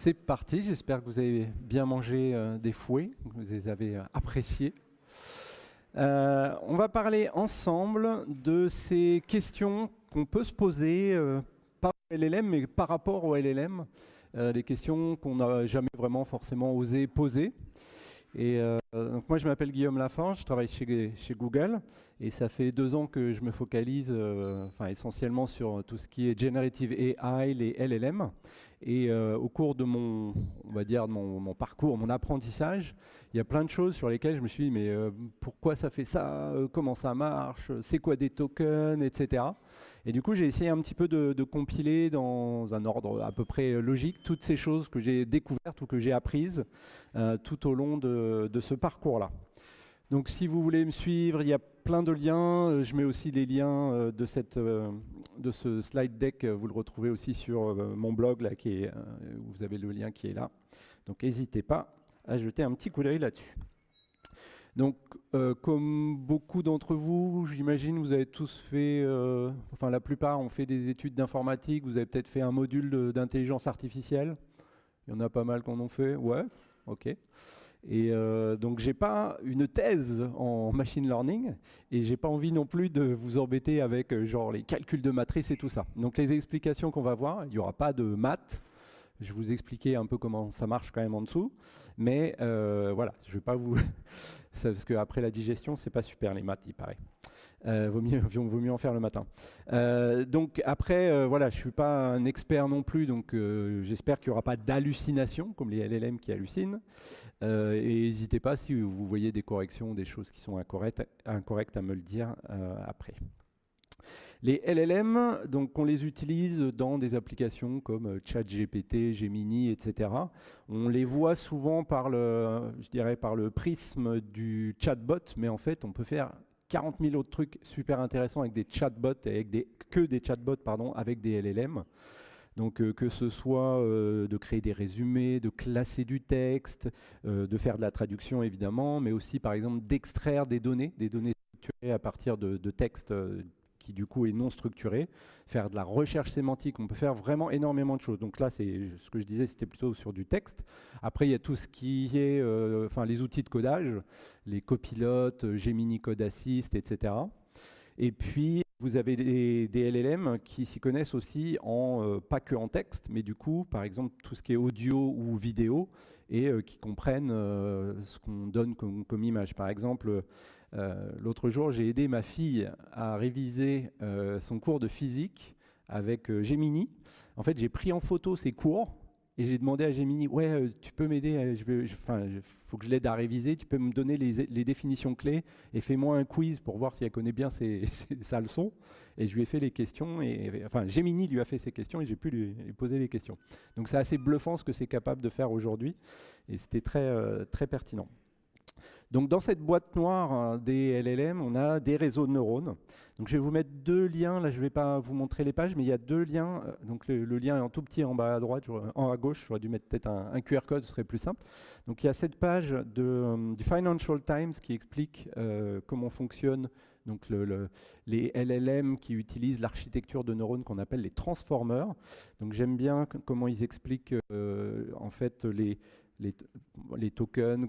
c'est parti, j'espère que vous avez bien mangé des fouets, que vous les avez appréciés. On va parler ensemble de ces questions qu'on peut se poser, pas au LLM, mais par rapport au LLM, des questions qu'on n'a jamais vraiment forcément osé poser. Et donc moi je m'appelle Guillaume Laforge, je travaille chez Google et ça fait 2 ans que je me focalise essentiellement sur tout ce qui est Generative AI, les LLM. Et au cours de on va dire, mon parcours, mon apprentissage, il y a plein de choses sur lesquelles je me suis dit mais pourquoi ça fait ça, comment ça marche, c'est quoi des tokens, etc. Et du coup j'ai essayé un petit peu de compiler dans un ordre à peu près logique toutes ces choses que j'ai découvertes ou que j'ai apprises tout au long de ce parcours-là. Donc si vous voulez me suivre, il y a plein de liens. Je mets aussi les liens de ce slide deck. Vous le retrouvez aussi sur mon blog, là, vous avez le lien qui est là. Donc n'hésitez pas à jeter un petit coup d'œil là-dessus. Donc, comme beaucoup d'entre vous, j'imagine, vous avez tous fait, enfin la plupart ont fait des études d'informatique, vous avez peut-être fait un module d'intelligence artificielle. Il y en a pas mal qu'on en fait, ouais, ok. Et donc j'ai pas une thèse en machine learning et j'ai pas envie non plus de vous embêter avec genre les calculs de matrice et tout ça. Donc les explications qu'on va voir, il n'y aura pas de maths. Je vais vous expliquer un peu comment ça marche quand même en dessous, mais voilà, je vais pas vous parce qu'après la digestion, c'est pas super les maths, il paraît. Vaut mieux en faire le matin. Donc après, voilà, je suis pas un expert non plus, donc j'espère qu'il n'y aura pas d'hallucinations comme les LLM qui hallucinent. Et n'hésitez pas si vous voyez des corrections, des choses qui sont incorrectes à me le dire après. Les LLM, donc on les utilise dans des applications comme ChatGPT, Gemini, etc. On les voit souvent par je dirais par le prisme du chatbot, mais en fait on peut faire 40 000 autres trucs super intéressants avec des chatbots et avec des LLM. Donc que ce soit de créer des résumés, de classer du texte, de faire de la traduction évidemment, mais aussi par exemple d'extraire des données structurées à partir de textes qui du coup est non structuré, faire de la recherche sémantique, on peut faire vraiment énormément de choses. Donc là, c'est ce que je disais, c'était plutôt sur du texte. Après, il y a tout ce qui est, les outils de codage, les copilotes, Gemini Code Assist, etc. Et puis, vous avez des LLM qui s'y connaissent aussi pas que en texte, mais du coup, par exemple, tout ce qui est audio ou vidéo, et qui comprennent ce qu'on donne comme image. Par exemple, l'autre jour, j'ai aidé ma fille à réviser son cours de physique avec Gemini. En fait, j'ai pris en photo ses cours et j'ai demandé à Gemini, ouais, tu peux m'aider, faut que je l'aide à réviser, tu peux me donner les définitions clés et fais-moi un quiz pour voir si elle connaît bien sa leçon. Et je lui ai fait les questions, Gemini lui a fait ses questions et j'ai pu lui poser les questions. Donc c'est assez bluffant ce que c'est capable de faire aujourd'hui et c'était très pertinent. Donc dans cette boîte noire des LLM, on a des réseaux de neurones. Donc je vais vous mettre 2 liens, là je ne vais pas vous montrer les pages, mais il y a 2 liens. Donc le lien est en tout petit en bas à droite, en à gauche, j'aurais dû mettre peut-être un QR code, ce serait plus simple. Donc il y a cette page du Financial Times qui explique comment fonctionnent donc les LLM qui utilisent l'architecture de neurones qu'on appelle les transformers. Donc j'aime bien comment ils expliquent en fait les tokens,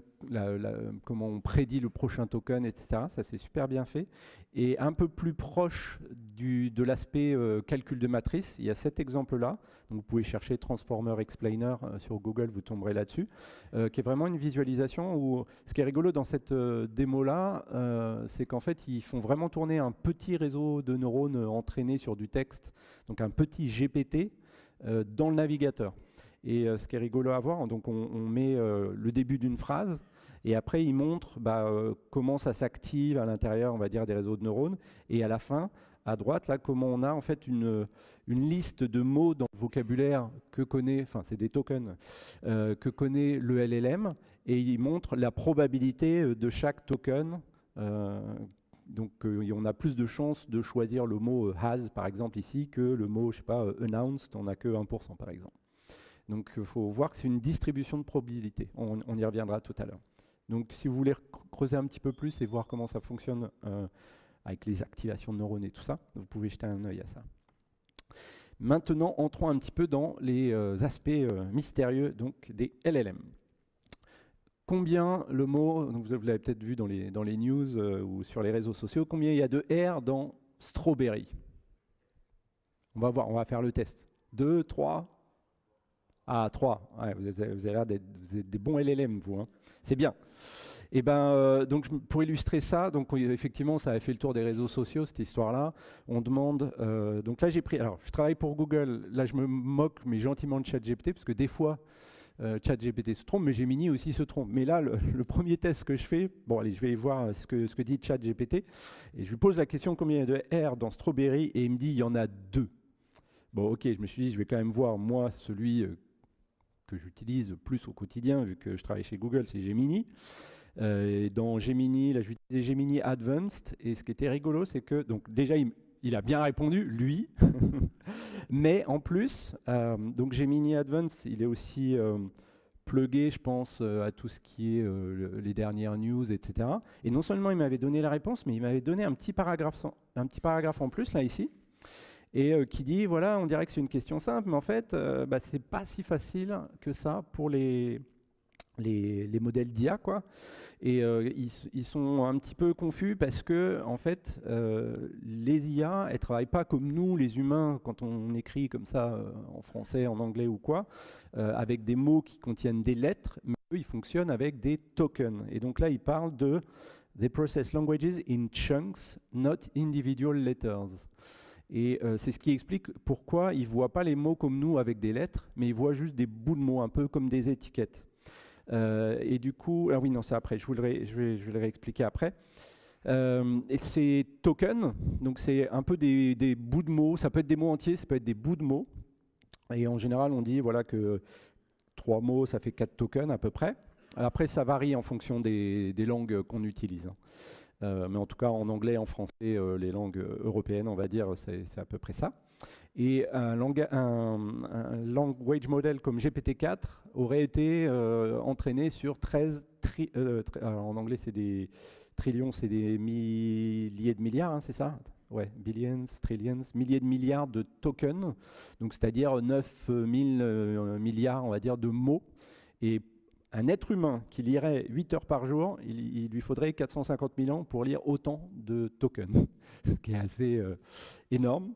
comment on prédit le prochain token, etc. Ça, c'est super bien fait. Et un peu plus proche de l'aspect calcul de matrice, il y a cet exemple-là. Donc, vous pouvez chercher Transformer Explainer sur Google, vous tomberez là-dessus, qui est vraiment une visualisation où, ce qui est rigolo dans cette démo-là, c'est qu'en fait, ils font vraiment tourner un petit réseau de neurones entraînés sur du texte, donc un petit GPT dans le navigateur. Et ce qui est rigolo à voir, donc on met le début d'une phrase et après il montre comment ça s'active à l'intérieur, on va dire, des réseaux de neurones. Et à la fin, à droite, là, comment on a en fait une liste de mots dans le vocabulaire que connaît, enfin c'est des tokens, que connaît le LLM. Et il montre la probabilité de chaque token. Donc on a plus de chances de choisir le mot has, par exemple, ici, que le mot, je sais pas, announced, on n'a que 1%, par exemple. Donc il faut voir que c'est une distribution de probabilité. On y reviendra tout à l'heure. Donc si vous voulez creuser un petit peu plus et voir comment ça fonctionne avec les activations de neurones et tout ça, vous pouvez jeter un œil à ça. Maintenant, entrons un petit peu dans les aspects mystérieux donc, des LLM. Combien le mot, donc vous l'avez peut-être vu dans les news ou sur les réseaux sociaux, combien il y a de R dans strawberry? On va voir, on va faire le test. 2, 3. Ah, 3. Ouais, vous avez l'air d'être des bons LLM, vous. Hein. C'est bien. Et donc pour illustrer ça, donc effectivement, ça a fait le tour des réseaux sociaux cette histoire-là. On demande. Donc là, j'ai pris. Alors, je travaille pour Google. Là, je me moque, mais gentiment de ChatGPT, parce que des fois, ChatGPT se trompe, mais Gemini aussi se trompe. Mais là, le premier test que je fais, bon, allez, je vais voir ce que dit ChatGPT, et je lui pose la question combien il y a de R dans Strawberry, et il me dit il y en a 2. Bon, ok, je me suis dit, je vais quand même voir moi celui que j'utilise plus au quotidien, vu que je travaille chez Google, c'est Gemini. Et dans Gemini, là, j'utilisais Gemini Advanced, et ce qui était rigolo, c'est que, donc déjà, il a bien répondu, lui, mais en plus, donc Gemini Advanced, il est aussi plugué, je pense, à tout ce qui est les dernières news, etc. Et non seulement il m'avait donné la réponse, mais il m'avait donné un petit paragraphe en plus, là, ici, et qui dit, voilà, on dirait que c'est une question simple, mais en fait, c'est pas si facile que ça pour les modèles d'IA, quoi. Et ils sont un petit peu confus parce que, en fait, les IA, elles travaillent pas comme nous, les humains, quand on écrit comme ça en français, en anglais ou quoi, avec des mots qui contiennent des lettres, mais eux, ils fonctionnent avec des tokens. Et donc là, ils parlent de They process languages in chunks, not individual letters. Et c'est ce qui explique pourquoi ils ne voient pas les mots comme nous avec des lettres, mais ils voient juste des bouts de mots, un peu comme des étiquettes. Et du coup, ah oui, non, c'est après, je vais le réexpliquer après. Et ces tokens, donc c'est un peu des bouts de mots, ça peut être des mots entiers, ça peut être des bouts de mots. Et en général, on dit voilà, que 3 mots, ça fait 4 tokens à peu près. Après, ça varie en fonction des langues qu'on utilise. Mais en tout cas, en anglais, en français, les langues européennes, on va dire, c'est à peu près ça. Et un language model comme GPT-4 aurait été entraîné sur 13 alors en anglais, c'est des trillions, c'est des milliers de milliards, hein, c'est ça? Ouais, billions, trillions, milliers de milliards de tokens, donc c'est-à-dire 9000 milliards, on va dire, de mots. Et un être humain qui lirait 8 heures par jour, il lui faudrait 450 000 ans pour lire autant de tokens, ce qui est assez énorme.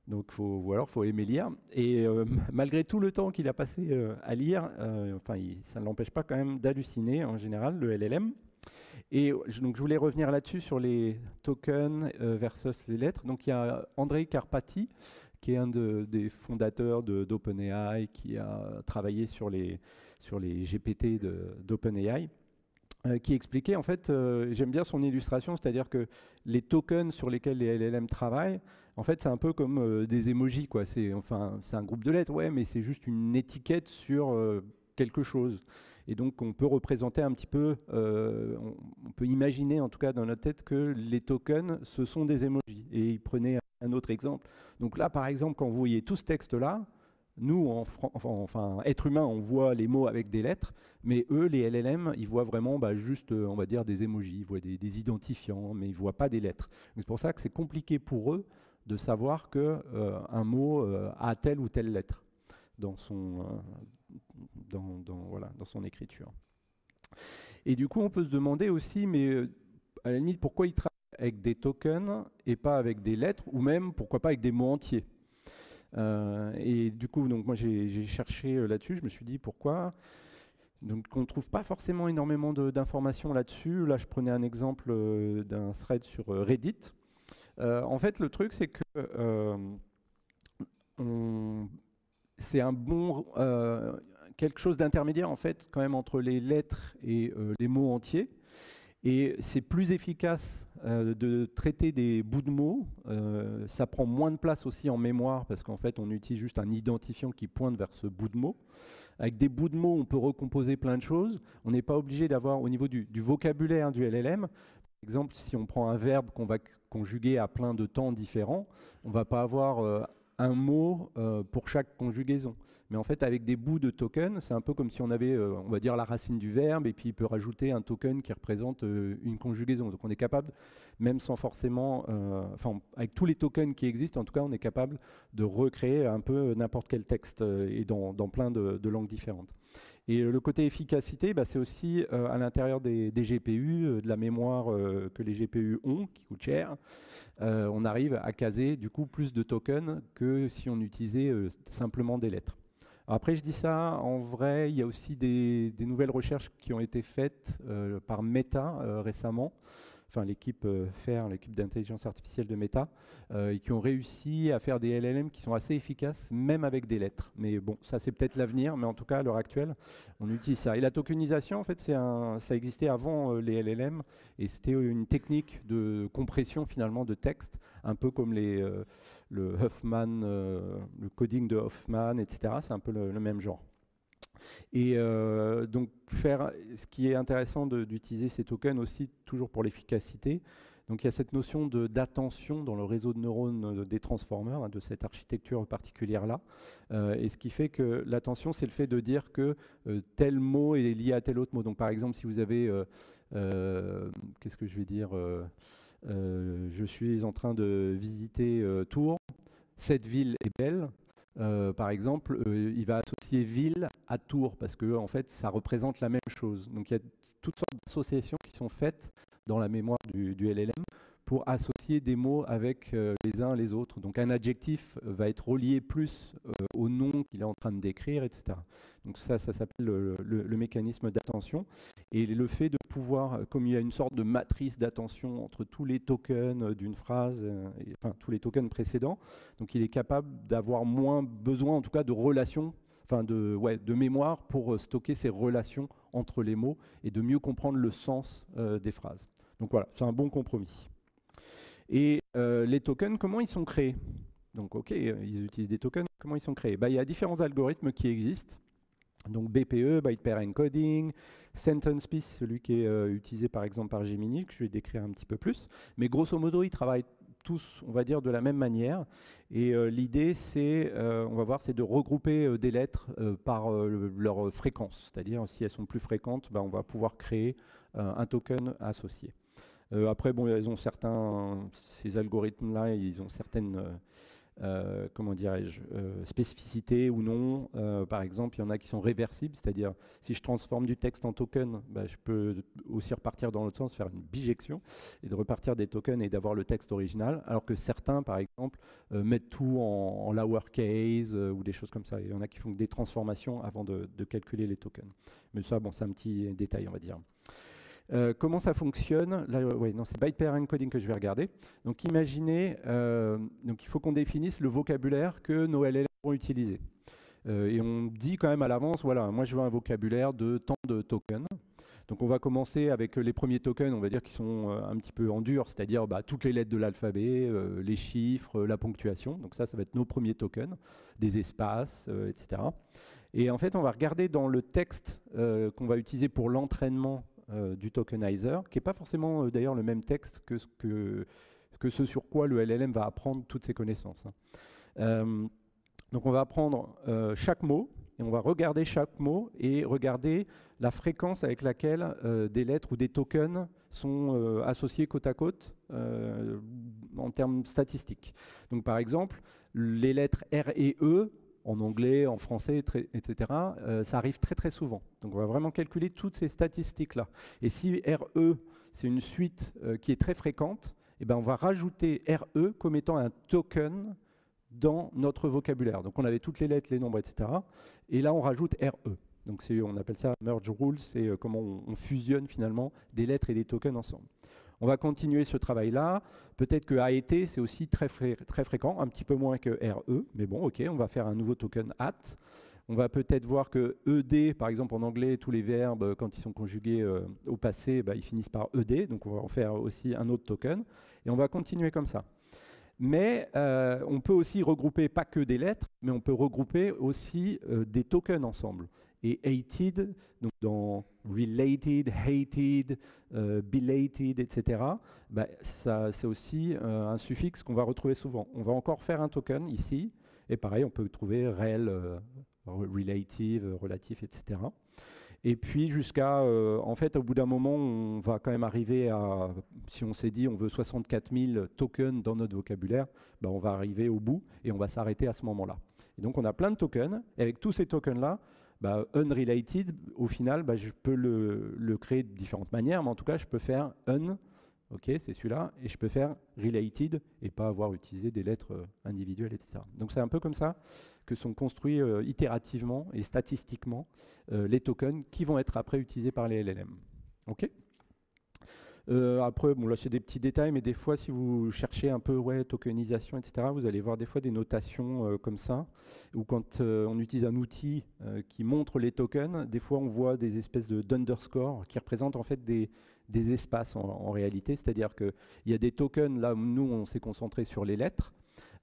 Donc, alors, faut aimer lire. Et malgré tout le temps qu'il a passé à lire, ça ne l'empêche pas quand même d'halluciner en général, le LLM. Et donc, je voulais revenir là-dessus sur les tokens versus les lettres. Donc, il y a Andrei Karpathy, qui est un des fondateurs d'OpenAI, qui a travaillé sur les GPT d'OpenAI, qui expliquait, en fait, j'aime bien son illustration, c'est-à-dire que les tokens sur lesquels les LLM travaillent, en fait, c'est un peu comme des emojis, quoi. C'est un groupe de lettres, ouais, mais c'est juste une étiquette sur quelque chose. Et donc, on peut représenter un petit peu, on peut imaginer, en tout cas dans notre tête, que les tokens, ce sont des emojis. Et il prenait un autre exemple. Donc là, par exemple, quand vous voyez tout ce texte-là, nous, être humain, on voit les mots avec des lettres, mais eux, les LLM, ils voient vraiment juste, on va dire, des emojis, ils voient des identifiants, mais ils ne voient pas des lettres. C'est pour ça que c'est compliqué pour eux de savoir qu'un mot a telle ou telle lettre dans son écriture. Et du coup, on peut se demander aussi, mais à la limite, pourquoi ils travaillent avec des tokens et pas avec des lettres, ou même, pourquoi pas avec des mots entiers? Et du coup, donc moi j'ai cherché là-dessus, je me suis dit pourquoi. Donc on ne trouve pas forcément énormément d'informations là-dessus. Là, je prenais un exemple d'un thread sur Reddit. En fait, le truc, c'est que c'est un bon quelque chose d'intermédiaire en fait quand même entre les lettres et les mots entiers. Et c'est plus efficace de traiter des bouts de mots. Ça prend moins de place aussi en mémoire parce qu'en fait, on utilise juste un identifiant qui pointe vers ce bout de mot. Avec des bouts de mots, on peut recomposer plein de choses. On n'est pas obligé d'avoir, au niveau du vocabulaire du LLM, par exemple, si on prend un verbe qu'on va conjuguer à plein de temps différents, on ne va pas avoir un mot pour chaque conjugaison. mais en fait avec des bouts de token, c'est un peu comme si on avait, on va dire, la racine du verbe, et puis il peut rajouter un token qui représente une conjugaison. Donc on est capable, même sans forcément, enfin avec tous les tokens qui existent, en tout cas on est capable de recréer un peu n'importe quel texte et dans plein de langues différentes. Et le côté efficacité, bah, c'est aussi à l'intérieur des GPU, de la mémoire que les GPU ont, qui coûte cher. On arrive à caser du coup plus de tokens que si on utilisait simplement des lettres. Alors après, je dis ça, en vrai, il y a aussi des nouvelles recherches qui ont été faites par Meta récemment, enfin l'équipe FAIR, l'équipe d'intelligence artificielle de Meta, et qui ont réussi à faire des LLM qui sont assez efficaces, même avec des lettres. Mais bon, ça c'est peut-être l'avenir, mais en tout cas à l'heure actuelle, on utilise ça. Et la tokenisation, en fait, ça existait avant les LLM, et c'était une technique de compression finalement de texte, un peu comme le Huffman, le coding de Hoffman, etc. C'est un peu le même genre. Et donc ce qui est intéressant d'utiliser ces tokens aussi, toujours pour l'efficacité. Donc il y a cette notion d'attention dans le réseau de neurones des transformers, hein, de cette architecture particulière-là. Et ce qui fait que l'attention, c'est le fait de dire que tel mot est lié à tel autre mot. Donc par exemple, si vous avez, qu'est-ce que je vais dire, je suis en train de visiter Tours, cette ville est belle. Par exemple, il va associer ville à Tours parce que en fait, ça représente la même chose. Donc il y a toutes sortes d'associations qui sont faites dans la mémoire du LLM pour associer des mots avec les uns les autres. Donc un adjectif va être relié plus au nom qu'il est en train de décrire, etc. Donc ça s'appelle le mécanisme d'attention. Et le fait de pouvoir, comme il y a une sorte de matrice d'attention entre tous les tokens d'une phrase, enfin tous les tokens précédents, donc il est capable d'avoir moins besoin, en tout cas, de relations, enfin de mémoire pour stocker ces relations entre les mots et de mieux comprendre le sens des phrases. Donc voilà, c'est un bon compromis. Et les tokens, comment ils sont créés? Donc ok, ils utilisent des tokens, comment ils sont créés? Bah, il y a différents algorithmes qui existent. Donc BPE, Byte Pair Encoding, Sentence Piece, celui qui est utilisé par exemple par Gemini, que je vais décrire un petit peu plus. Mais grosso modo, ils travaillent tous, on va dire, de la même manière. Et l'idée, c'est, on va voir, c'est de regrouper des lettres par leur fréquence. C'est-à-dire, si elles sont plus fréquentes, bah, on va pouvoir créer un token associé. Après, bon, ces algorithmes-là, ils ont certaines comment dirais-je, spécificité ou non. Par exemple, il y en a qui sont réversibles, c'est-à-dire si je transforme du texte en token, bah, je peux aussi repartir dans l'autre sens, faire une bijection et de repartir des tokens et d'avoir le texte original, alors que certains, par exemple, mettent tout en lowercase ou des choses comme ça. Il y en a qui font des transformations avant de calculer les tokens. Mais ça, bon, c'est un petit détail, on va dire. Comment ça fonctionne? Là, ouais, non, c'est byte pair encoding que je vais regarder. Donc imaginez, donc il faut qu'on définisse le vocabulaire que nos LLM vont utiliser. Et on dit quand même à l'avance, voilà, moi je veux un vocabulaire de tant de tokens. Donc on va commencer avec les premiers tokens, on va dire, qui sont un petit peu en dur, c'est-à-dire bah, toutes les lettres de l'alphabet, les chiffres, la ponctuation. Donc ça va être nos premiers tokens, des espaces, etc. Et en fait, on va regarder dans le texte qu'on va utiliser pour l'entraînement du tokenizer, qui n'est pas forcément d'ailleurs le même texte que ce sur quoi le LLM va apprendre toutes ses connaissances. Donc on va apprendre chaque mot, et on va regarder chaque mot et regarder la fréquence avec laquelle des lettres ou des tokens sont associés côte à côte en termes statistiques. Donc par exemple, les lettres R et E, en anglais, en français, etc., ça arrive très très souvent. Donc on va vraiment calculer toutes ces statistiques-là. Et si RE, c'est une suite qui est très fréquente, eh ben on va rajouter RE comme étant un token dans notre vocabulaire. Donc on avait toutes les lettres, les nombres, etc. Et là on rajoute RE. Donc on appelle ça merge rules, c'est comment on fusionne finalement des lettres et des tokens ensemble. On va continuer ce travail-là. Peut-être que AET, c'est aussi très fréquent, un petit peu moins que RE, mais bon, ok, on va faire un nouveau token AT. On va peut-être voir que ED, par exemple en anglais, tous les verbes, quand ils sont conjugués au passé, bah, ils finissent par ED, donc on va en faire aussi un autre token, et on va continuer comme ça. Mais on peut aussi regrouper pas que des lettres, mais on peut regrouper aussi des tokens ensemble. Et hated, donc dans related, hated, belated, etc., bah, c'est aussi un suffixe qu'on va retrouver souvent. On va encore faire un token ici, et pareil, on peut trouver rel, relative, relatif, etc. Et puis jusqu'à, en fait, au bout d'un moment, on va quand même arriver à, si on s'est dit on veut 64 000 tokens dans notre vocabulaire, ben on va arriver au bout et on va s'arrêter à ce moment-là. Et donc on a plein de tokens, et avec tous ces tokens-là, bah, unrelated, au final, bah, je peux le créer de différentes manières, mais en tout cas, je peux faire un, ok, c'est celui-là, et je peux faire related, et pas avoir utilisé des lettres individuelles, etc. Donc c'est un peu comme ça que sont construits itérativement et statistiquement les tokens qui vont être après utilisés par les LLM. Ok. Après, bon, là c'est des petits détails, mais des fois si vous cherchez un peu tokenisation, etc., vous allez voir des fois des notations comme ça, ou quand on utilise un outil qui montre les tokens, des fois on voit des espèces d'underscore qui représentent en fait des espaces en réalité, c'est-à-dire qu'il y a des tokens, là nous on s'est concentré sur les lettres,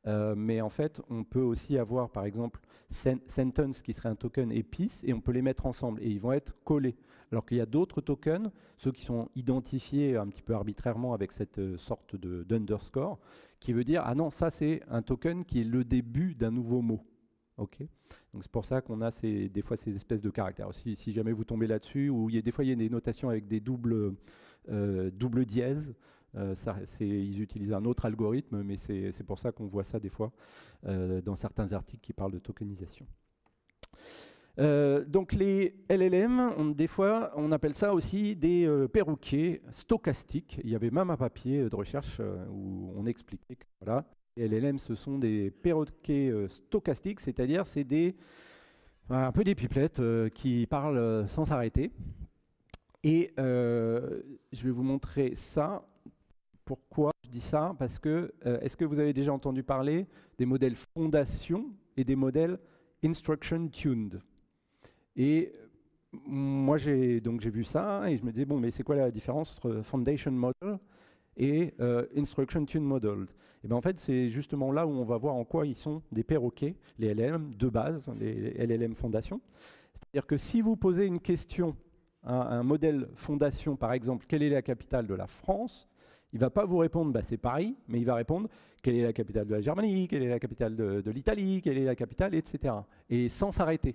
mais en fait, on peut aussi avoir, par exemple, sentence qui serait un token et piece, et on peut les mettre ensemble, et ils vont être collés. Alors qu'il y a d'autres tokens, ceux qui sont identifiés un petit peu arbitrairement avec cette sorte d'underscore, qui veut dire, ah non, ça c'est un token qui est le début d'un nouveau mot. Okay. Donc c'est pour ça qu'on a des fois ces espèces de caractères. Si jamais vous tombez là-dessus, ou des fois il y a des notations avec des doubles dièses, ils utilisent un autre algorithme, mais c'est pour ça qu'on voit ça des fois dans certains articles qui parlent de tokenisation. Donc les LLM, des fois, on appelle ça aussi des perroquets stochastiques. Il y avait même un papier de recherche où on expliquait que voilà, les LLM, ce sont des perroquets stochastiques, c'est-à-dire c'est un peu des pipelettes qui parlent sans s'arrêter. Et je vais vous montrer ça. Pourquoi je dis ça? Parce que, est-ce que vous avez déjà entendu parler des modèles fondation et des modèles instruction tuned? Et moi, j'ai vu ça et je me disais, bon, mais c'est quoi la différence entre foundation model et instruction tuned model? Et bien en fait, c'est justement là où on va voir en quoi ils sont des perroquets, les LLM de base, les LLM fondation. C'est-à-dire que si vous posez une question à un modèle fondation, par exemple, quelle est la capitale de la France? Il ne va pas vous répondre, bah, c'est Paris, mais il va répondre quelle est la capitale de la Germanie, quelle est la capitale de l'Italie, quelle est la capitale, etc. Et sans s'arrêter.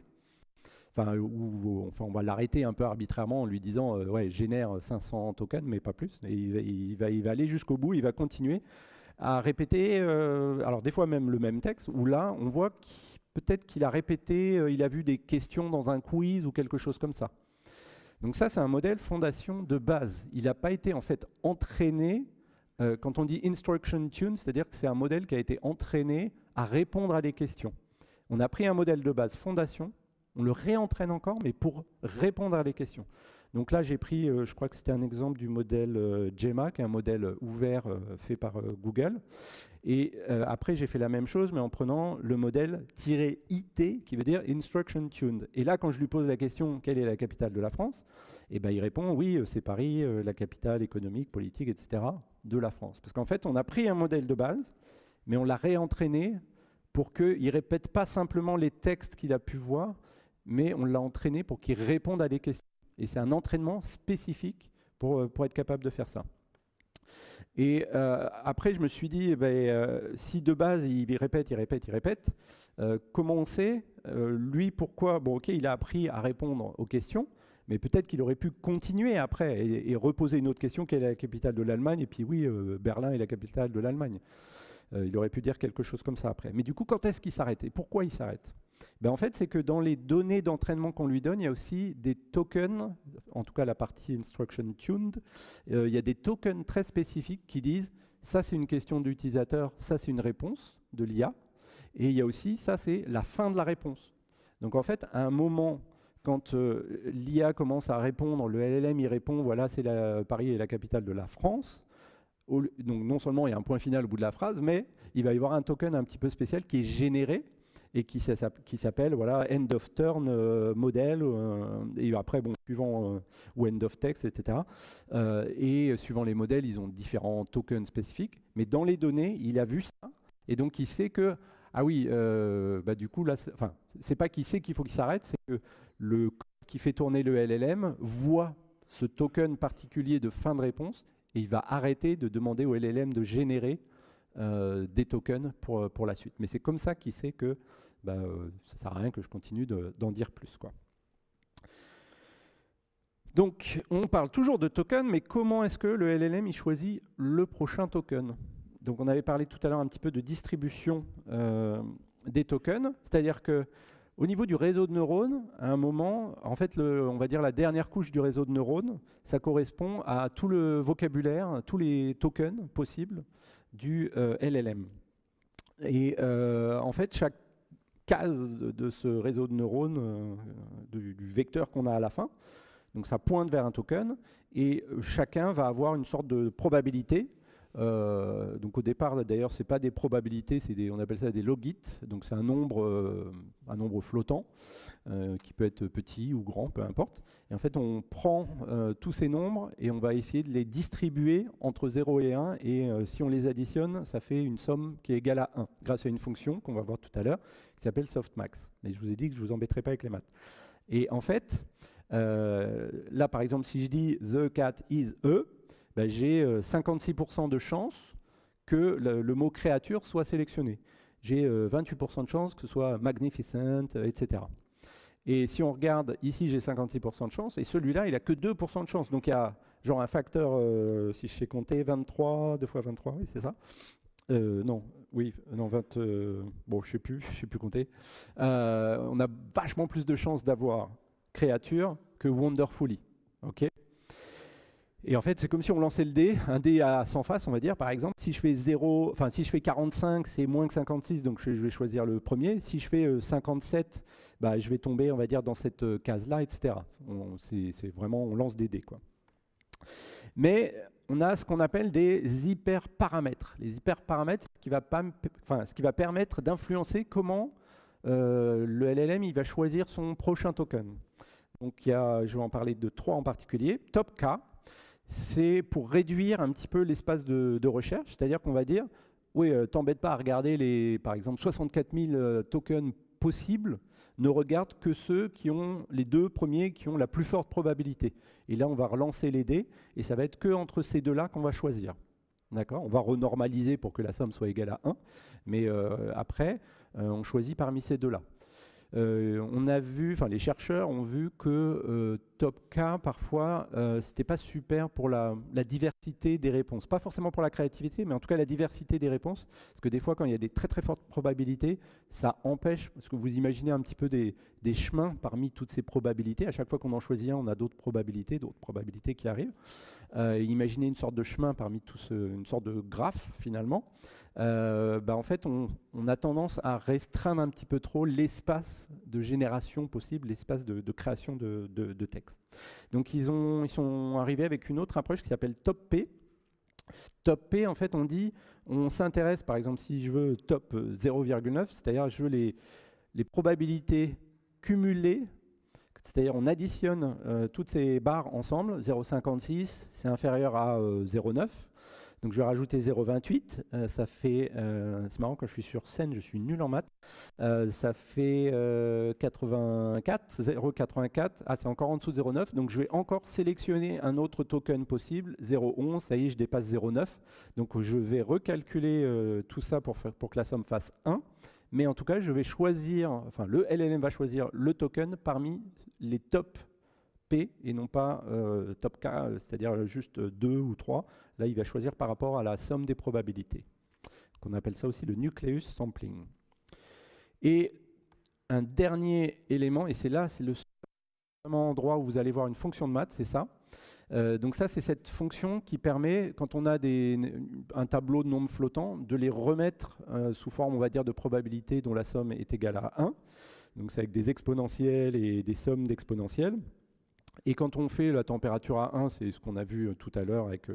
Enfin, on va l'arrêter un peu arbitrairement en lui disant ouais, génère 500 tokens, mais pas plus. Et il va aller jusqu'au bout, il va continuer à répéter, alors des fois même le même texte, où là, on voit peut-être qu'il a répété, il a vu des questions dans un quiz ou quelque chose comme ça. Donc ça, c'est un modèle fondation de base. Il n'a pas été en fait entraîné, quand on dit instruction tune, c'est-à-dire que c'est un modèle qui a été entraîné à répondre à des questions. On a pris un modèle de base fondation, on le réentraîne encore, mais pour répondre à des questions. Donc là, j'ai pris, je crois que c'était un exemple du modèle Gemma, qui est un modèle ouvert fait par Google. Et après, j'ai fait la même chose, mais en prenant le modèle -IT, qui veut dire Instruction Tuned. Et là, quand je lui pose la question, quelle est la capitale de la France? Eh ben, il répond, oui, c'est Paris, la capitale économique, politique, etc. de la France. Parce qu'en fait, on a pris un modèle de base, mais on l'a réentraîné pour qu'il ne répète pas simplement les textes qu'il a pu voir, mais on l'a entraîné pour qu'il réponde à des questions. Et c'est un entraînement spécifique pour être capable de faire ça. Et après, je me suis dit, si de base, il répète, comment on sait, lui, pourquoi? Bon, ok, il a appris à répondre aux questions, mais peut-être qu'il aurait pu continuer après et reposer une autre question, quelle est la capitale de l'Allemagne? Et puis oui, Berlin est la capitale de l'Allemagne. Il aurait pu dire quelque chose comme ça après. Mais du coup, quand est-ce qu'il s'arrête? Et pourquoi il s'arrête? Ben, en fait, c'est que dans les données d'entraînement qu'on lui donne, il y a aussi des tokens, en tout cas la partie instruction tuned, il y a des tokens très spécifiques qui disent ça c'est une question de l'utilisateur, ça c'est une réponse de l'IA, et il y a aussi ça c'est la fin de la réponse. Donc en fait, à un moment, quand l'IA commence à répondre, le LLM il répond voilà, Paris est la capitale de la France. Donc non seulement il y a un point final au bout de la phrase, mais il va y avoir un token un petit peu spécial qui est généré et qui s'appelle voilà, end of turn model, et après, bon, suivant, ou end of text, etc. Et suivant les modèles, ils ont différents tokens spécifiques, mais dans les données, il a vu ça, et donc il sait que, ah oui, du coup, là, enfin, c'est pas qu'il sait qu'il faut qu'il s'arrête, c'est que le code qui fait tourner le LLM voit ce token particulier de fin de réponse, et il va arrêter de demander au LLM de générer des tokens pour la suite. Mais c'est comme ça qu'il sait que ça ne sert à rien que je continue d'en dire plus, quoi. Donc, on parle toujours de token, mais comment est-ce que le LLM il choisit le prochain token? Donc, on avait parlé tout à l'heure un petit peu de distribution des tokens, c'est-à-dire que au niveau du réseau de neurones, à un moment, en fait, on va dire la dernière couche du réseau de neurones, ça correspond à tout le vocabulaire, tous les tokens possibles du LLM. Et en fait, chaque case de ce réseau de neurones, du vecteur qu'on a à la fin, donc ça pointe vers un token, et chacun va avoir une sorte de probabilité. Donc au départ, d'ailleurs, c'est pas des probabilités, on appelle ça des logits. Donc c'est un nombre flottant qui peut être petit ou grand, peu importe. Et en fait, on prend tous ces nombres et on va essayer de les distribuer entre 0 et 1. Et si on les additionne, ça fait une somme qui est égale à 1, grâce à une fonction qu'on va voir tout à l'heure, qui s'appelle softmax. Et je vous ai dit que je ne vous embêterai pas avec les maths. Et en fait, là, par exemple, si je dis the cat is a, ben, j'ai 56% de chance que le mot créature soit sélectionné. J'ai 28% de chance que ce soit magnificent, etc. Et si on regarde, ici j'ai 56% de chance, et celui-là, il n'a que 2% de chance. Donc il y a genre un facteur, si je sais compter, 23, 2 fois 23, oui, c'est ça. Non, oui, non, 20, bon, je sais plus compter. On a vachement plus de chances d'avoir créature que wonderfully. Ok. Et en fait, c'est comme si on lançait le dé, un dé à 100 faces, on va dire. Par exemple, si je fais 0, enfin si je fais 45, c'est moins que 56, donc je vais choisir le premier. Si je fais 57, bah, je vais tomber, on va dire, dans cette case-là, etc. C'est vraiment, on lance des dés, quoi. Mais on a ce qu'on appelle des hyperparamètres. Les hyperparamètres, ce qui va permettre d'influencer comment le LLM il va choisir son prochain token. Donc je vais en parler de 3 en particulier. Top K, c'est pour réduire un petit peu l'espace de recherche, c'est-à-dire qu'on va dire, oui, t'embête pas à regarder par exemple 64 000 tokens possibles, ne regarde que ceux qui ont les 2 premiers qui ont la plus forte probabilité. Et là, on va relancer les dés, et ça va être que entre ces deux-là qu'on va choisir. D'accord ? On va renormaliser pour que la somme soit égale à 1, mais après, on choisit parmi ces deux-là. On a vu, enfin les chercheurs ont vu que TopK parfois c'était pas super pour la diversité des réponses, pas forcément pour la créativité, mais en tout cas la diversité des réponses, parce que des fois quand il y a des très très fortes probabilités, ça empêche, parce que vous imaginez un petit peu des chemins parmi toutes ces probabilités. À chaque fois qu'on en choisit un, on a d'autres probabilités qui arrivent. Imaginez une sorte de chemin parmi tous, une sorte de graphe finalement. En fait, on a tendance à restreindre un petit peu trop l'espace de génération possible, l'espace de création de texte. Donc, ils sont arrivés avec une autre approche qui s'appelle TopP. TopP, en fait, on s'intéresse, par exemple, si je veux top 0,9, c'est-à-dire je veux les probabilités cumulées, c'est-à-dire on additionne toutes ces barres ensemble, 0,56, c'est inférieur à 0,9. Donc je vais rajouter 0,28, ça fait, c'est marrant quand je suis sur scène, je suis nul en maths, ça fait 84, 0,84, c'est encore en dessous de 0,9, donc je vais encore sélectionner un autre token possible, 0,11, ça y est, je dépasse 0,9, donc je vais recalculer tout ça pour que la somme fasse 1, mais en tout cas, je vais choisir, enfin le LLM va choisir le token parmi les top P et non pas top K, c'est-à-dire juste 2 ou 3. Là, il va choisir par rapport à la somme des probabilités. On appelle ça aussi le nucleus sampling. Et un dernier élément, et c'est le seul endroit où vous allez voir une fonction de maths, c'est ça. Donc ça, c'est cette fonction qui permet, quand on a un tableau de nombres flottants, de les remettre sous forme, on va dire, de probabilité dont la somme est égale à 1. Donc c'est avec des exponentielles et des sommes d'exponentielles. Et quand on fait la température à 1, c'est ce qu'on a vu tout à l'heure avec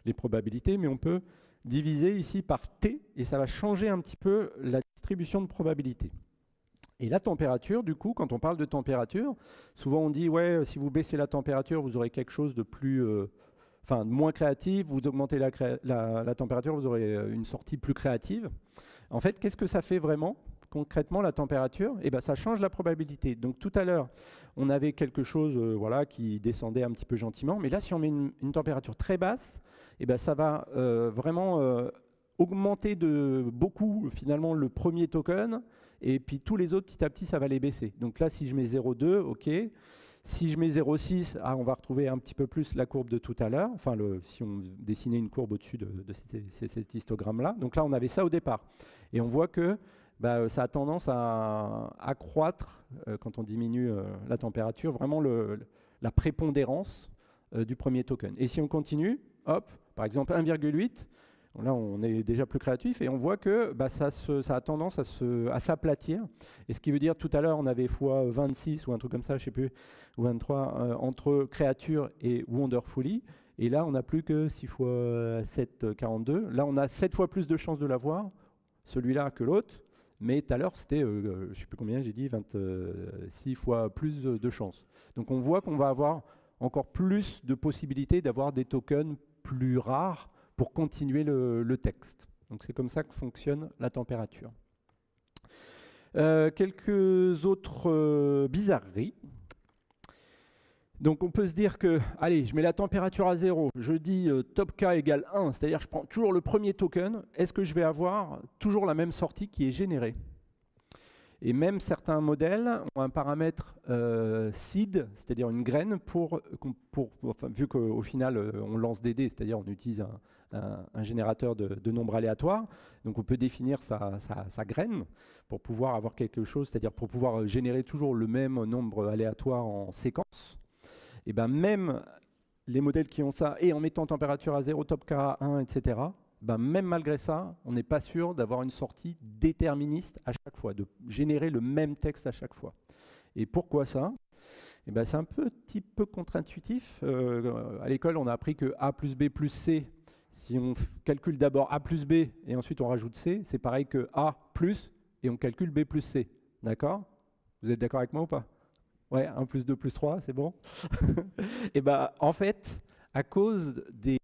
les probabilités, mais on peut diviser ici par T, et ça va changer un petit peu la distribution de probabilité. Et la température, du coup, quand on parle de température, souvent on dit, ouais, si vous baissez la température, vous aurez quelque chose de plus, de moins créatif, vous augmentez la température, vous aurez une sortie plus créative. En fait, qu'est-ce que ça fait vraiment ? Concrètement, la température, ça change la probabilité. Donc tout à l'heure, on avait quelque chose qui descendait un petit peu gentiment, mais là, si on met une température très basse, ça va vraiment augmenter de beaucoup, finalement, le premier token, et puis tous les autres, petit à petit, ça va les baisser. Donc là, si je mets 0,2, OK. Si je mets 0,6, on va retrouver un petit peu plus la courbe de tout à l'heure, enfin, si on dessinait une courbe au-dessus de cet histogramme-là. Donc là, on avait ça au départ. Et on voit que ça a tendance à accroître, quand on diminue la température, vraiment la prépondérance du premier token. Et si on continue, hop, par exemple 1,8, là on est déjà plus créatif et on voit que ça a tendance à s'aplatir. Et ce qui veut dire, tout à l'heure on avait x26 ou un truc comme ça, je ne sais plus, ou 23, entre créature et wonderfully. Et là on n'a plus que 6 x 7, 42. Là on a 7 fois plus de chances de l'avoir, celui-là que l'autre. Mais tout à l'heure, c'était, je ne sais plus combien, j'ai dit 26 fois plus de chances. Donc on voit qu'on va avoir encore plus de possibilités d'avoir des tokens plus rares pour continuer le texte. Donc c'est comme ça que fonctionne la température. Quelques autres bizarreries. Donc on peut se dire que, allez, je mets la température à 0, je dis top K égale 1, c'est-à-dire je prends toujours le premier token, est-ce que je vais avoir toujours la même sortie qui est générée? Et même certains modèles ont un paramètre seed, c'est-à-dire une graine, vu qu'au final on lance des dés, c'est-à-dire on utilise un générateur de nombres aléatoires, donc on peut définir sa graine pour pouvoir avoir quelque chose, c'est-à-dire pour pouvoir générer toujours le même nombre aléatoire en séquence. Et bien même les modèles qui ont ça, et en mettant température à 0, top K à 1, etc., même malgré ça, on n'est pas sûr d'avoir une sortie déterministe à chaque fois, de générer le même texte à chaque fois. Et pourquoi ça? C'est un petit peu contre-intuitif. À l'école, on a appris que A plus B plus C, si on calcule d'abord A plus B et ensuite on rajoute C, c'est pareil que A plus et on calcule B plus C. D'accord? Vous êtes d'accord avec moi ou pas? Ouais, 1 plus 2 plus 3, c'est bon? Et en fait, à cause des...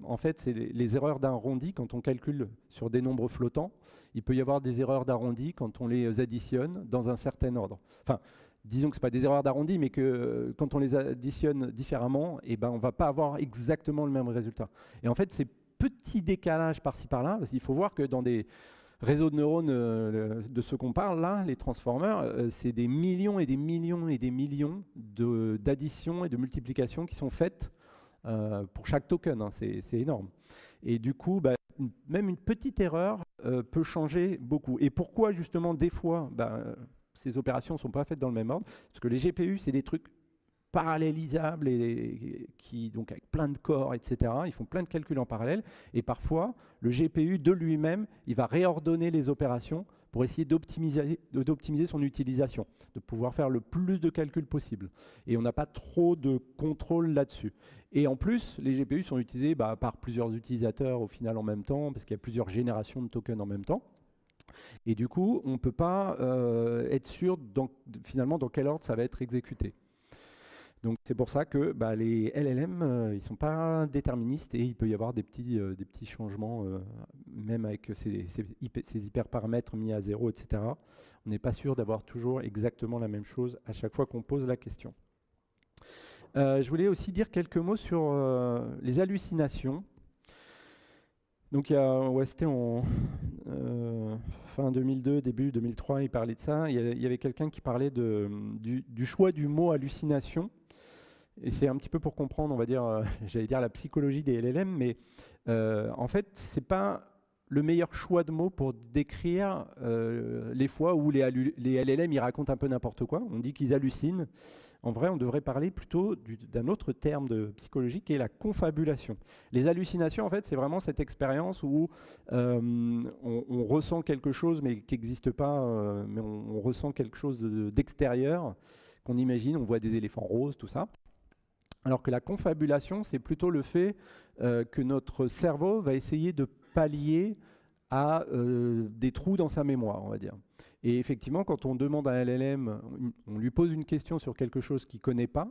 en fait, c'est les erreurs d'arrondi quand on calcule sur des nombres flottants. Il peut y avoir des erreurs d'arrondi quand on les additionne dans un certain ordre. Enfin, disons que ce n'est pas des erreurs d'arrondi, mais que quand on les additionne différemment, on ne va pas avoir exactement le même résultat. Et en fait, ces petits décalages par-ci par-là, parce qu'il faut voir que dans des réseaux de neurones de ceux qu'on parle là, les transformers, c'est des millions et des millions et des millions d'additions et de multiplications qui sont faites pour chaque token, hein, c'est énorme. Et du coup, même une petite erreur peut changer beaucoup. Et pourquoi justement des fois ces opérations ne sont pas faites dans le même ordre? Parce que les GPU, c'est des trucs parallélisables donc avec plein de corps, etc. Ils font plein de calculs en parallèle. Et parfois, le GPU de lui-même, il va réordonner les opérations pour essayer d'optimiser son utilisation, de pouvoir faire le plus de calculs possible. Et on n'a pas trop de contrôle là-dessus. Et en plus, les GPU sont utilisés par plusieurs utilisateurs au final en même temps, parce qu'il y a plusieurs générations de tokens en même temps. Et du coup, on ne peut pas être sûr finalement dans quel ordre ça va être exécuté. Donc c'est pour ça que les LLM, ils ne sont pas déterministes et il peut y avoir des petits changements, même avec ces hyperparamètres mis à 0, etc. On n'est pas sûr d'avoir toujours exactement la même chose à chaque fois qu'on pose la question. Je voulais aussi dire quelques mots sur les hallucinations. Donc c'était en fin 2002, début 2003, il parlait de ça. Il y avait quelqu'un qui parlait du choix du mot hallucination. Et c'est un petit peu pour comprendre, on va dire, j'allais dire la psychologie des LLM, mais en fait, c'est pas le meilleur choix de mots pour décrire les fois où les LLM ils racontent un peu n'importe quoi. On dit qu'ils hallucinent. En vrai, on devrait parler plutôt d'un autre terme de psychologie qui est la confabulation. Les hallucinations, en fait, c'est vraiment cette expérience où on ressent quelque chose mais qui n'existe pas, mais on ressent quelque chose d'extérieur qu'on imagine, on voit des éléphants roses, tout ça. Alors que la confabulation, c'est plutôt le fait que notre cerveau va essayer de pallier à des trous dans sa mémoire, on va dire. Et effectivement, quand on demande à un LLM, on lui pose une question sur quelque chose qu'il ne connaît pas,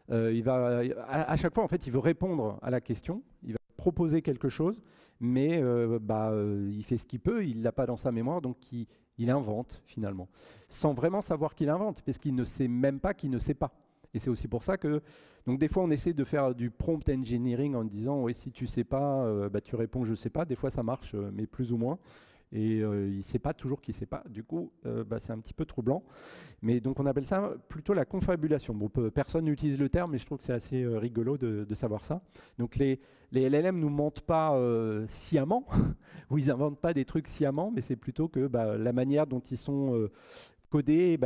à chaque fois, en fait, il veut répondre à la question, il va proposer quelque chose, mais il fait ce qu'il peut, il ne l'a pas dans sa mémoire, donc il invente finalement, sans vraiment savoir qu'il invente, parce qu'il ne sait même pas qu'il ne sait pas. Et c'est aussi pour ça que, donc des fois on essaie de faire du prompt engineering en disant, oui, si tu sais pas, tu réponds je sais pas, des fois ça marche, mais plus ou moins. et il ne sait pas toujours qu'il ne sait pas. Du coup, c'est un petit peu troublant. Mais donc on appelle ça plutôt la confabulation. Bon, personne n'utilise le terme, mais je trouve que c'est assez rigolo de savoir ça. Donc les LLM nous mentent pas sciemment, ou ils inventent pas des trucs sciemment, mais c'est plutôt que la manière dont ils sont codés,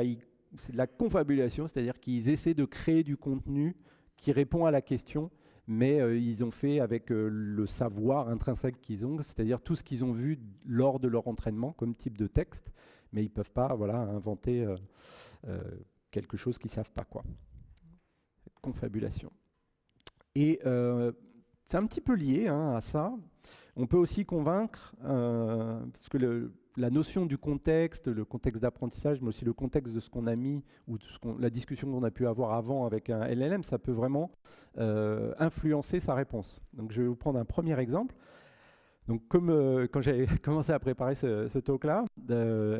c'est de la confabulation, c'est-à-dire qu'ils essaient de créer du contenu qui répond à la question, mais ils ont fait avec le savoir intrinsèque qu'ils ont, c'est-à-dire tout ce qu'ils ont vu lors de leur entraînement comme type de texte, mais ils ne peuvent pas inventer quelque chose qu'ils ne savent pas, quoi. Confabulation. Et c'est un petit peu lié à ça. On peut aussi convaincre, parce que la notion du contexte, le contexte d'apprentissage, mais aussi le contexte de ce qu'on a mis, ou la discussion qu'on a pu avoir avant avec un LLM, ça peut vraiment influencer sa réponse. Donc je vais vous prendre un premier exemple. Donc comme quand j'avais commencé à préparer ce talk-là,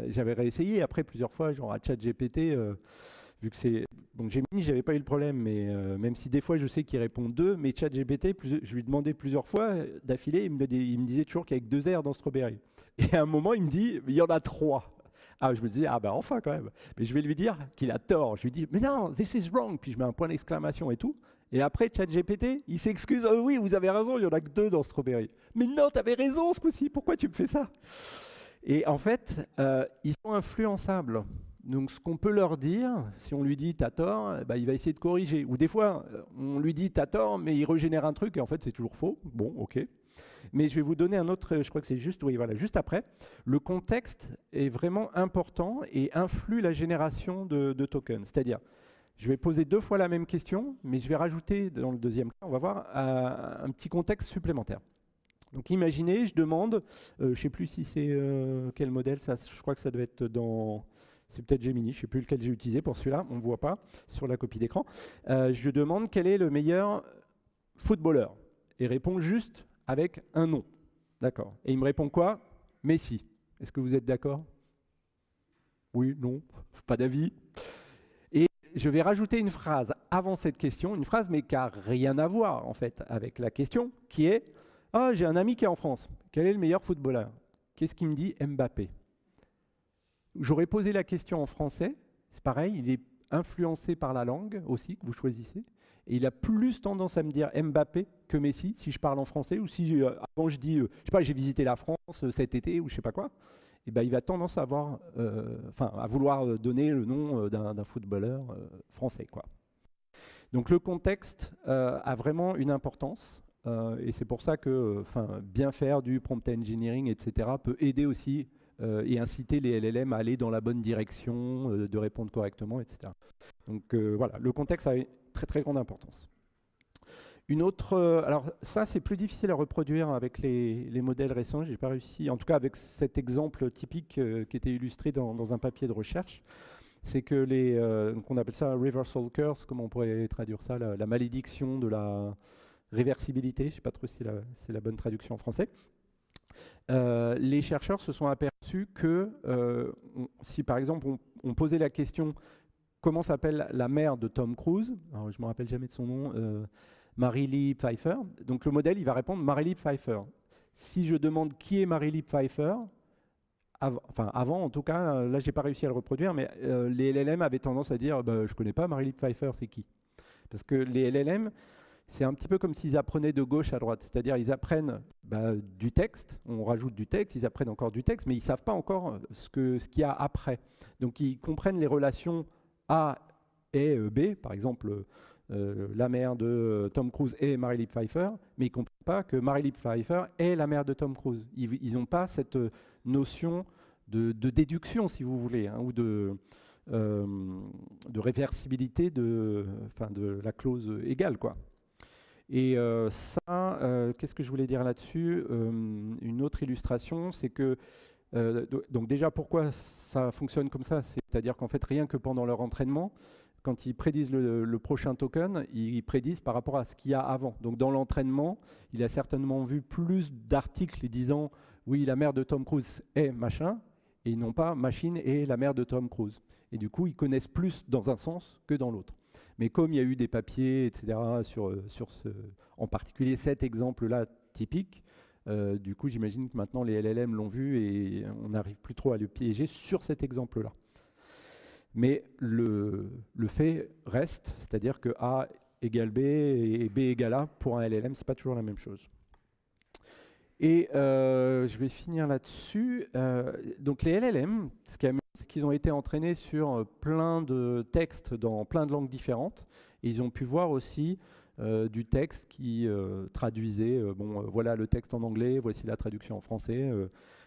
j'avais réessayé après plusieurs fois, genre à ChatGPT, vu que c'est... Donc Gemini, j'avais pas eu le problème, mais même si des fois je sais qu'il répond 2, mais ChatGPT, je lui demandais plusieurs fois d'affilée, il me disait toujours qu'il y avait que 2 R dans Strawberry. Et à un moment, il me dit, il y en a 3. Ah, je me disais, enfin quand même. Mais je vais lui dire qu'il a tort. Je lui dis, mais non, this is wrong. Puis je mets un point d'exclamation et tout. Et après, ChatGPT, il s'excuse, oh, oui, vous avez raison, il y en a que 2 dans Strawberry. Mais non, tu avais raison ce coup-ci, pourquoi tu me fais ça? Et en fait, ils sont influençables. Donc ce qu'on peut leur dire, si on lui dit t'as tort, il va essayer de corriger. Ou des fois, on lui dit t'as tort, mais il régénère un truc et en fait c'est toujours faux. Bon, ok. Mais je vais vous donner un autre, je crois que c'est juste, oui, voilà, juste après. Le contexte est vraiment important et influe la génération de tokens. C'est-à-dire, je vais poser 2 fois la même question, mais je vais rajouter dans le deuxième cas, on va voir, un petit contexte supplémentaire. Donc imaginez, je demande, je ne sais plus si c'est quel modèle, ça, je crois que ça doit être dans... C'est peut-être Gemini, je ne sais plus lequel j'ai utilisé pour celui-là, on ne voit pas sur la copie d'écran. Je demande quel est le meilleur footballeur et répond juste avec un nom. D'accord. Et il me répond quoi? Messi. Est-ce que vous êtes d'accord? Oui, non, pas d'avis. Et je vais rajouter une phrase avant cette question, une phrase mais qui n'a rien à voir en fait avec la question, qui est « Ah, j'ai un ami qui est en France, quel est le meilleur footballeur ?» Qu'est-ce qu'il me dit? Mbappé. J'aurais posé la question en français, c'est pareil, il est influencé par la langue aussi que vous choisissez, et il a plus tendance à me dire Mbappé que Messi si je parle en français, ou si avant je dis, je sais pas, j'ai visité la France cet été ou je sais pas quoi, et il va tendance à avoir, à vouloir donner le nom d'un footballeur français, quoi. Donc le contexte a vraiment une importance. Et c'est pour ça que bien faire du prompt engineering, etc., peut aider aussi et inciter les LLM à aller dans la bonne direction, de répondre correctement, etc. Donc voilà, le contexte a une très très grande importance. Une autre, alors ça c'est plus difficile à reproduire avec les modèles récents, j'ai pas réussi, en tout cas avec cet exemple typique qui était illustré dans un papier de recherche, c'est que qu'on appelle ça reversal curse, comment on pourrait traduire ça, la malédiction de la réversibilité, je ne sais pas trop si c'est la bonne traduction en français. Les chercheurs se sont aperçus que si par exemple on posait la question comment s'appelle la mère de Tom Cruise, alors je ne me rappelle jamais de son nom, Mary-Lee Pfeiffer, donc le modèle il va répondre Mary-Lee Pfeiffer. Si je demande qui est Mary-Lee Pfeiffer, avant en tout cas, là j'ai pas réussi à le reproduire, mais les LLM avaient tendance à dire je connais pas Mary-Lee Pfeiffer, c'est qui? Parce que les LLM, c'est un petit peu comme s'ils apprenaient de gauche à droite, c'est-à-dire ils apprennent du texte, on rajoute du texte, ils apprennent encore du texte, mais ils ne savent pas encore ce qu'il y a après. Donc ils comprennent les relations A et B, par exemple la mère de Tom Cruise est Mary-Lee Pfeiffer, mais ils ne comprennent pas que Mary-Lee Pfeiffer est la mère de Tom Cruise. Ils n'ont pas cette notion de déduction, si vous voulez, ou de réversibilité de la clause égale, quoi. Et qu'est-ce que je voulais dire là-dessus? Une autre illustration, c'est que, donc déjà pourquoi ça fonctionne comme ça? C'est-à-dire qu'en fait, rien que pendant leur entraînement, quand ils prédisent le prochain token, ils prédisent par rapport à ce qu'il y a avant. Donc dans l'entraînement, il a certainement vu plus d'articles disant « oui, la mère de Tom Cruise est machin », et ils n'ont pas « machine est la mère de Tom Cruise ». Et du coup, ils connaissent plus dans un sens que dans l'autre. Mais comme il y a eu des papiers, etc., en particulier cet exemple-là typique, Du coup, j'imagine que maintenant les LLM l'ont vu et on n'arrive plus trop à le piéger sur cet exemple-là. Mais le fait reste, c'est-à-dire que A égale B et B égale A pour un LLM, c'est pas toujours la même chose. Et je vais finir là-dessus. Donc les LLM, ce qui est amusant, c'est qu'ils ont été entraînés sur plein de textes dans plein de langues différentes. Et ils ont pu voir aussi du texte qui traduisait, voilà le texte en anglais, voici la traduction en français,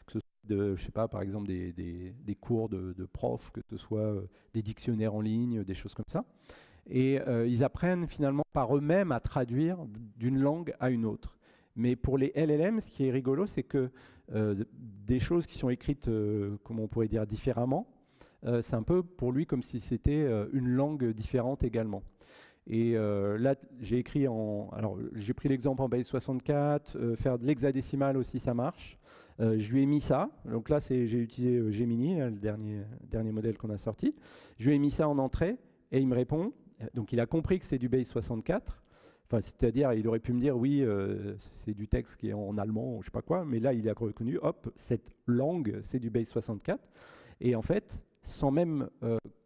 que ce soit je sais pas, par exemple des cours de prof, que ce soit des dictionnaires en ligne, des choses comme ça. Et ils apprennent finalement par eux-mêmes à traduire d'une langue à une autre. Mais pour les LLM, ce qui est rigolo, c'est que des choses qui sont écrites, comment on pourrait dire, différemment, c'est un peu pour lui comme si c'était une langue différente également. Et là, j'ai écrit alors, j'ai pris l'exemple en base 64, faire de l'hexadécimal aussi, ça marche. Je lui ai mis ça. Donc là, j'ai utilisé Gemini, le dernier modèle qu'on a sorti. Je lui ai mis ça en entrée et il me répond. Donc il a compris que c'était du base 64. Enfin, c'est-à-dire, il aurait pu me dire, oui, c'est du texte qui est en allemand, ou je ne sais pas quoi, mais là, il a reconnu, hop, cette langue, c'est du base 64. Et en fait, sans même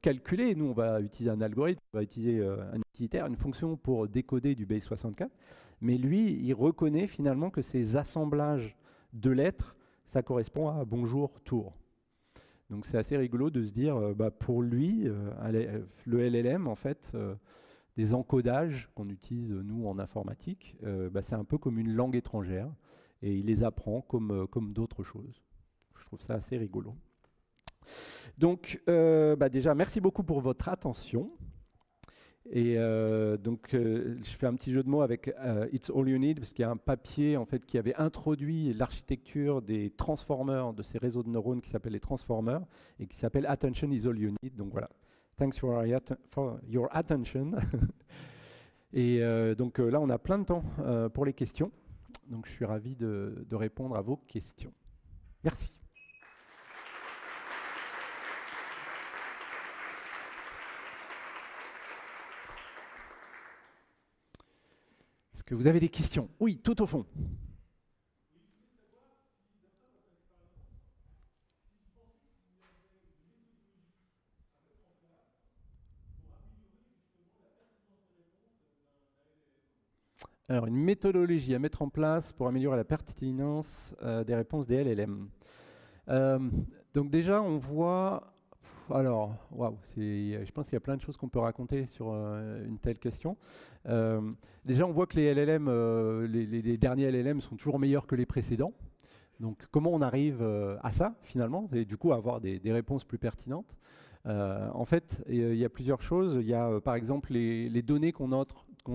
calculer, nous, on va utiliser un algorithme, on va utiliser un utilitaire, une fonction pour décoder du base 64, mais lui, il reconnaît finalement que ces assemblages de lettres, ça correspond à bonjour, tour. Donc c'est assez rigolo de se dire, pour lui, le LLM, en fait, des encodages qu'on utilise nous en informatique, c'est un peu comme une langue étrangère et il les apprend comme d'autres choses. Je trouve ça assez rigolo. Donc déjà, merci beaucoup pour votre attention. Et je fais un petit jeu de mots avec It's All You Need, parce qu'il y a un papier en fait, qui avait introduit l'architecture des transformers, de ces réseaux de neurones qui s'appellent les transformers, et qui s'appelle Attention is All You Need. Donc voilà. Thanks for your attention. Et là, on a plein de temps pour les questions. Donc, je suis ravi de répondre à vos questions. Merci. Est-ce que vous avez des questions? Oui, tout au fond. Alors, une méthodologie à mettre en place pour améliorer la pertinence des réponses des LLM. Donc déjà, on voit... Alors, waouh, je pense qu'il y a plein de choses qu'on peut raconter sur une telle question. Déjà, on voit que les LLM, les derniers LLM sont toujours meilleurs que les précédents. Donc, comment on arrive à ça, finalement, et du coup, à avoir des réponses plus pertinentes? En fait, il y a plusieurs choses. Il y a, par exemple, les données qu'on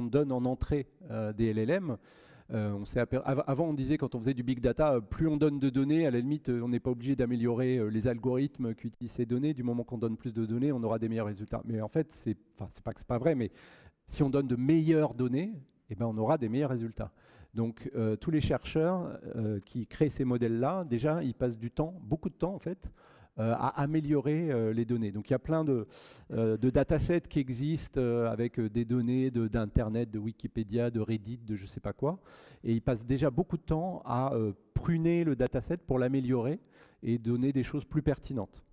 donne en entrée des LLM. Avant, on disait, quand on faisait du big data, plus on donne de données, à la limite, on n'est pas obligé d'améliorer les algorithmes qui utilisent ces données. Du moment qu'on donne plus de données, on aura des meilleurs résultats. Mais en fait, c'est pas que c'est pas vrai, mais si on donne de meilleures données, eh ben, on aura des meilleurs résultats. Donc, tous les chercheurs qui créent ces modèles-là, déjà, ils passent du temps, beaucoup de temps en fait, à améliorer les données. Donc il y a plein de datasets qui existent avec des données d'Internet, de Wikipédia, de Reddit, de je ne sais pas quoi. Et ils passent déjà beaucoup de temps à pruner le dataset pour l'améliorer et donner des choses plus pertinentes.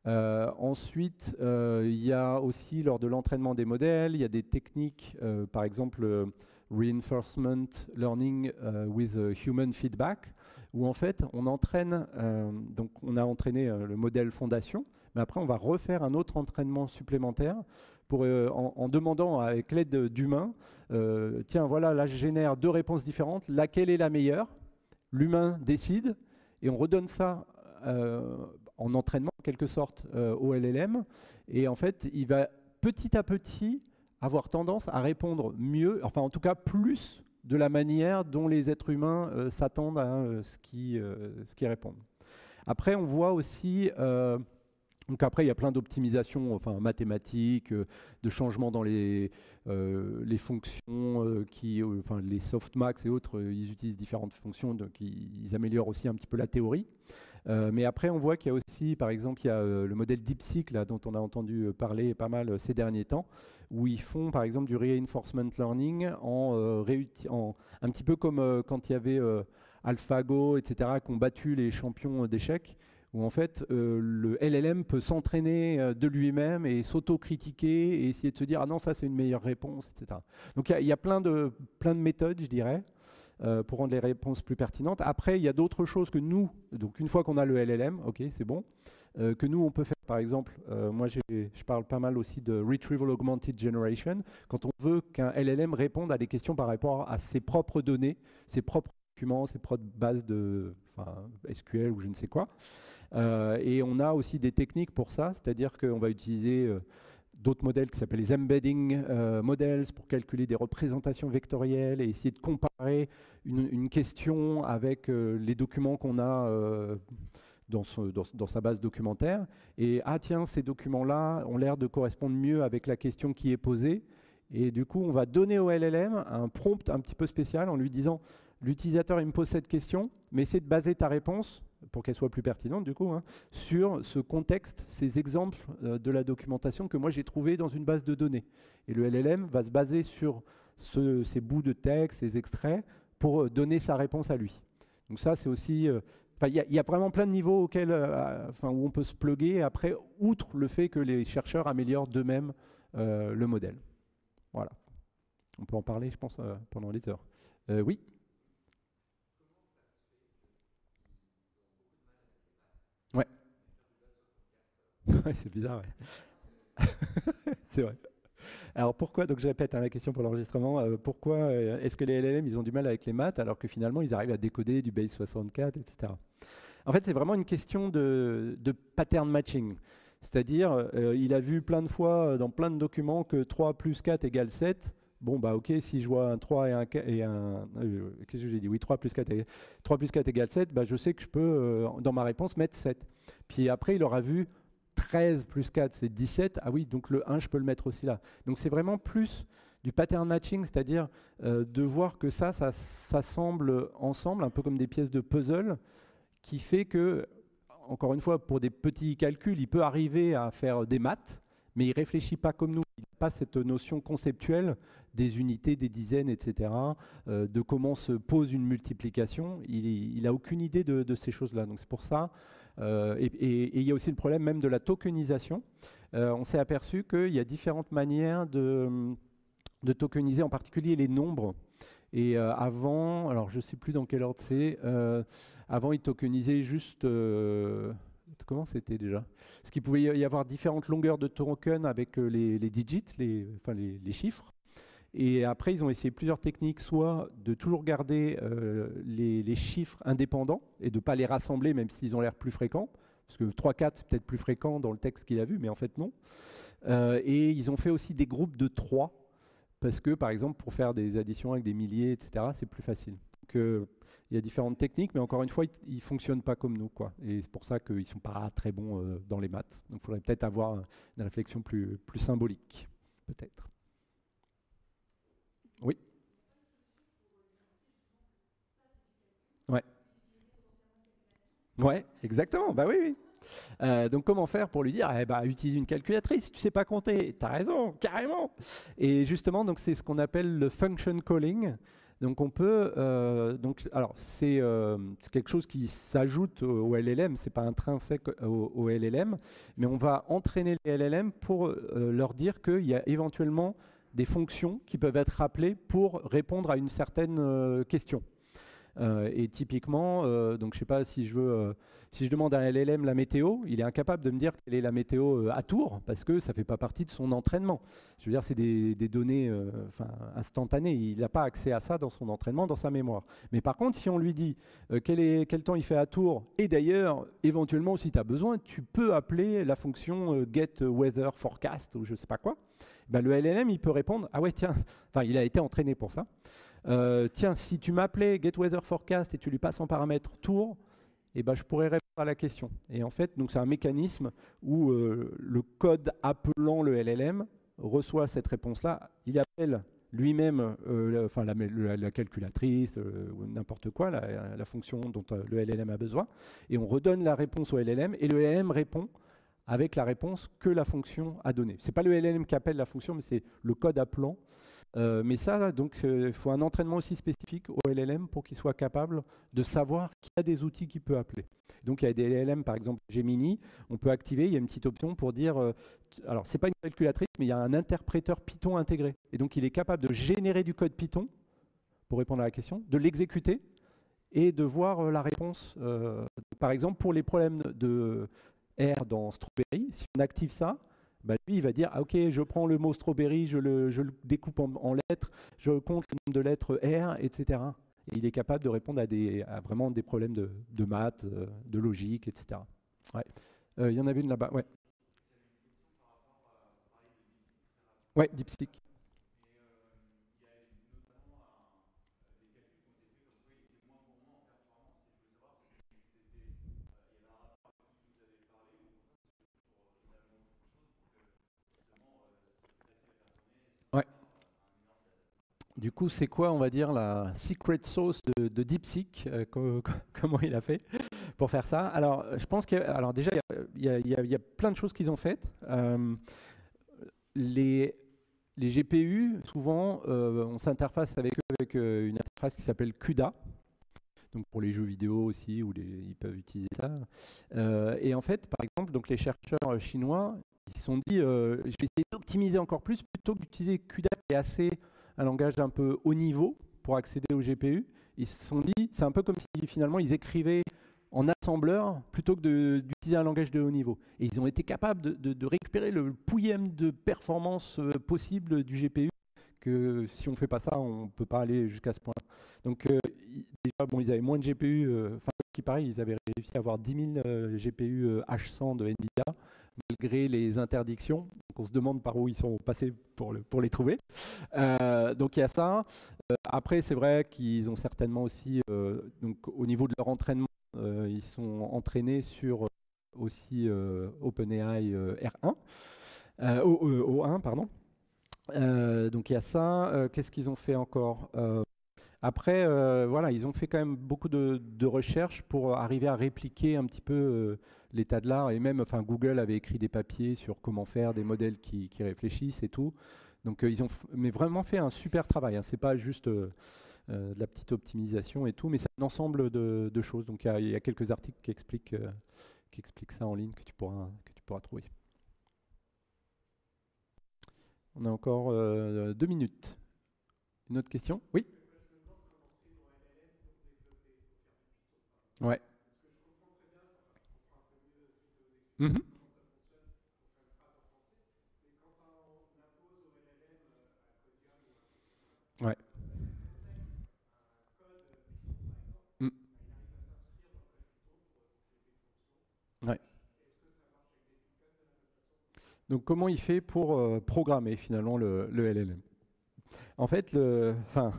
Ensuite, il y a aussi, lors de l'entraînement des modèles, il y a des techniques, par exemple, reinforcement learning with human feedback, où en fait on entraîne, donc on a entraîné le modèle fondation, mais après on va refaire un autre entraînement supplémentaire pour, en demandant avec l'aide d'humains, tiens voilà, là je génère deux réponses différentes, laquelle est la meilleure? L'humain décide et on redonne ça en entraînement en quelque sorte au LLM, et en fait il va petit à petit avoir tendance à répondre mieux, enfin en tout cas plus de la manière dont les êtres humains s'attendent à ce qu'ils répondent. Après, on voit aussi, donc après il y a plein d'optimisations, enfin mathématiques, de changements dans les fonctions, enfin les softmax et autres, ils utilisent différentes fonctions, donc ils améliorent aussi un petit peu la théorie. Mais après, on voit qu'il y a aussi, par exemple, il y a le modèle DeepSeek, là, dont on a entendu parler pas mal ces derniers temps, où ils font, par exemple, du reinforcement learning un petit peu comme quand il y avait AlphaGo, etc., qui ont battu les champions d'échecs, où en fait le LLM peut s'entraîner de lui-même et s'auto-critiquer et essayer de se dire ah non ça c'est une meilleure réponse, etc. Donc il y a plein de méthodes, je dirais, pour rendre les réponses plus pertinentes. Après il y a d'autres choses que nous, donc une fois qu'on a le LLM, ok c'est bon, que nous on peut faire. Par exemple, moi je parle pas mal aussi de Retrieval Augmented Generation, quand on veut qu'un LLM réponde à des questions par rapport à ses propres données, ses propres documents, ses propres bases de SQL ou je ne sais quoi. Et on a aussi des techniques pour ça, c'est-à-dire qu'on va utiliser d'autres modèles qui s'appellent les embedding models pour calculer des représentations vectorielles et essayer de comparer une question avec les documents qu'on a dans sa base documentaire. Et ah tiens, ces documents-là ont l'air de correspondre mieux avec la question qui est posée. Et du coup, on va donner au LLM un prompt un petit peu spécial en lui disant l'utilisateur il me pose cette question, mais essaie de baser ta réponse pour qu'elle soit plus pertinente du coup, hein, sur ce contexte, ces exemples de la documentation que moi j'ai trouvé dans une base de données. Et le LLM va se baser sur ces bouts de texte, ces extraits, pour donner sa réponse à lui. Donc ça c'est aussi... il y a vraiment plein de niveaux auxquels, où on peut se plugger, après, outre le fait que les chercheurs améliorent d'eux-mêmes le modèle. Voilà. On peut en parler, je pense, pendant les heures. Oui. Ouais. Ouais, c'est bizarre, ouais. C'est vrai. Alors pourquoi, donc je répète la question pour l'enregistrement, pourquoi est-ce que les LLM ils ont du mal avec les maths alors que finalement ils arrivent à décoder du base 64, etc. En fait c'est vraiment une question de pattern matching. C'est-à-dire, il a vu plein de fois dans plein de documents que 3 plus 4 égale 7. Bon, bah ok, si je vois un 3 et un... qu'est-ce que j'ai dit? Oui, 3 plus 4 égale 7, bah, je sais que je peux, dans ma réponse, mettre 7. Puis après, il aura vu 13 plus 4, c'est 17. Ah oui, donc le 1, je peux le mettre aussi là. Donc c'est vraiment plus du pattern matching, c'est-à-dire de voir que ça semble ensemble, un peu comme des pièces de puzzle, qui fait que, encore une fois, pour des petits calculs, il peut arriver à faire des maths, mais il ne réfléchit pas comme nous. Il n'a pas cette notion conceptuelle des unités, des dizaines, etc., de comment se pose une multiplication. Il n'a aucune idée de ces choses-là. Donc c'est pour ça. Et il y a aussi le problème même de la tokenisation. On s'est aperçu qu'il y a différentes manières de tokeniser, en particulier les nombres. Et avant, alors je ne sais plus dans quel ordre c'est, avant ils tokenisaient juste, comment c'était déjà? Parce qu'il pouvait y avoir différentes longueurs de token avec les digits, les chiffres. Et après, ils ont essayé plusieurs techniques, soit de toujours garder les chiffres indépendants et de ne pas les rassembler, même s'ils ont l'air plus fréquents, parce que 3-4, c'est peut-être plus fréquent dans le texte qu'il a vu, mais en fait non. Et ils ont fait aussi des groupes de 3, parce que, par exemple, pour faire des additions avec des milliers, etc., c'est plus facile. Donc, il y a différentes techniques, mais encore une fois, ils ne fonctionnent pas comme nous, quoi. Et c'est pour ça qu'ils ne sont pas très bons dans les maths. Donc il faudrait peut-être avoir une réflexion plus symbolique, peut-être. Oui. Ouais. Ouais, exactement. Bah oui, oui. Donc comment faire pour lui dire, eh ben, utilise une calculatrice, tu sais pas compter, t'as raison, carrément. Et justement, donc c'est ce qu'on appelle le function calling. Donc on peut, alors c'est quelque chose qui s'ajoute au LLM, c'est pas intrinsèque au LLM, mais on va entraîner les LLM pour leur dire qu'il y a éventuellement des fonctions qui peuvent être rappelées pour répondre à une certaine question. Et typiquement, donc je sais pas si si je demande à un LLM la météo, il est incapable de me dire quelle est la météo à Tours parce que ça fait pas partie de son entraînement. Je veux dire, c'est des données instantanées. Il n'a pas accès à ça dans son entraînement, dans sa mémoire. Mais par contre, si on lui dit quel temps il fait à Tours, et d'ailleurs, éventuellement, si tu as besoin, tu peux appeler la fonction get weather forecast ou je sais pas quoi. Ben, le LLM, il peut répondre, ah ouais, tiens, enfin, il a été entraîné pour ça. Tiens, si tu m'appelais Get Weather Forecast et tu lui passes en paramètre Tour, eh ben, je pourrais répondre à la question. Et en fait, c'est un mécanisme où le code appelant le LLM reçoit cette réponse-là. Il appelle lui-même la calculatrice ou n'importe quoi, la fonction dont le LLM a besoin, et on redonne la réponse au LLM, et le LLM répond avec la réponse que la fonction a donnée. Ce n'est pas le LLM qui appelle la fonction, mais c'est le code appelant Mais ça, donc, il faut un entraînement aussi spécifique au LLM pour qu'il soit capable de savoir qu'il y a des outils qu'il peut appeler. Donc il y a des LLM, par exemple Gemini, on peut activer, il y a une petite option pour dire, alors c'est pas une calculatrice, mais il y a un interpréteur Python intégré. Et donc il est capable de générer du code Python, pour répondre à la question, de l'exécuter et de voir la réponse. Par exemple, pour les problèmes de R dans Strawberry, si on active ça, bah lui, il va dire, ah, ok, je prends le mot strawberry, je le découpe en lettres, je compte le nombre de lettres R, etc. Et il est capable de répondre à vraiment des problèmes de maths, de logique, etc. Ouais. Il y en avait une là-bas, ouais. Ouais, DeepSeek. Ouais. Du coup, c'est quoi, on va dire, la secret sauce de DeepSeek, comment il a fait pour faire ça? Alors, je pense alors déjà, il y a plein de choses qu'ils ont faites. Les, les GPU, souvent, on s'interface avec eux avec une interface qui s'appelle CUDA. Donc pour les jeux vidéo aussi, où ils peuvent utiliser ça. Et en fait, par exemple, donc les chercheurs chinois, ils se sont dit, je vais essayer d'optimiser encore plus, plutôt que d'utiliser CUDA qui est assez un langage un peu haut niveau pour accéder au GPU. Ils se sont dit, c'est un peu comme si finalement ils écrivaient en assembleur plutôt que d'utiliser un langage de haut niveau. Et ils ont été capables de récupérer le pouillème de performance possible du GPU, que si on ne fait pas ça, on ne peut pas aller jusqu'à ce point. Donc déjà, bon, ils avaient moins de GPU, enfin, qui pareil, ils avaient réussi à avoir 10 000 GPU H100 de NVIDIA, malgré les interdictions. Donc on se demande par où ils sont passés pour les trouver. Donc il y a ça. Après, c'est vrai qu'ils ont certainement aussi, donc, au niveau de leur entraînement, ils sont entraînés sur aussi OpenAI R1, O1, pardon. Donc il y a ça. Qu'est-ce qu'ils ont fait encore? Après, voilà, ils ont fait quand même beaucoup de recherches pour arriver à répliquer un petit peu l'état de l'art. Et même, enfin, Google avait écrit des papiers sur comment faire des modèles qui réfléchissent et tout. Donc ils ont mais vraiment fait un super travail, hein. C'est pas juste de la petite optimisation et tout, mais c'est un ensemble de choses. Donc il y a quelques articles qui expliquent ça en ligne que tu pourras trouver. On a encore 2 minutes. Une autre question? Oui? Ouais. Mhm. Ouais. Mm. Ouais. Donc comment il fait pour programmer finalement le LLM? En fait, enfin,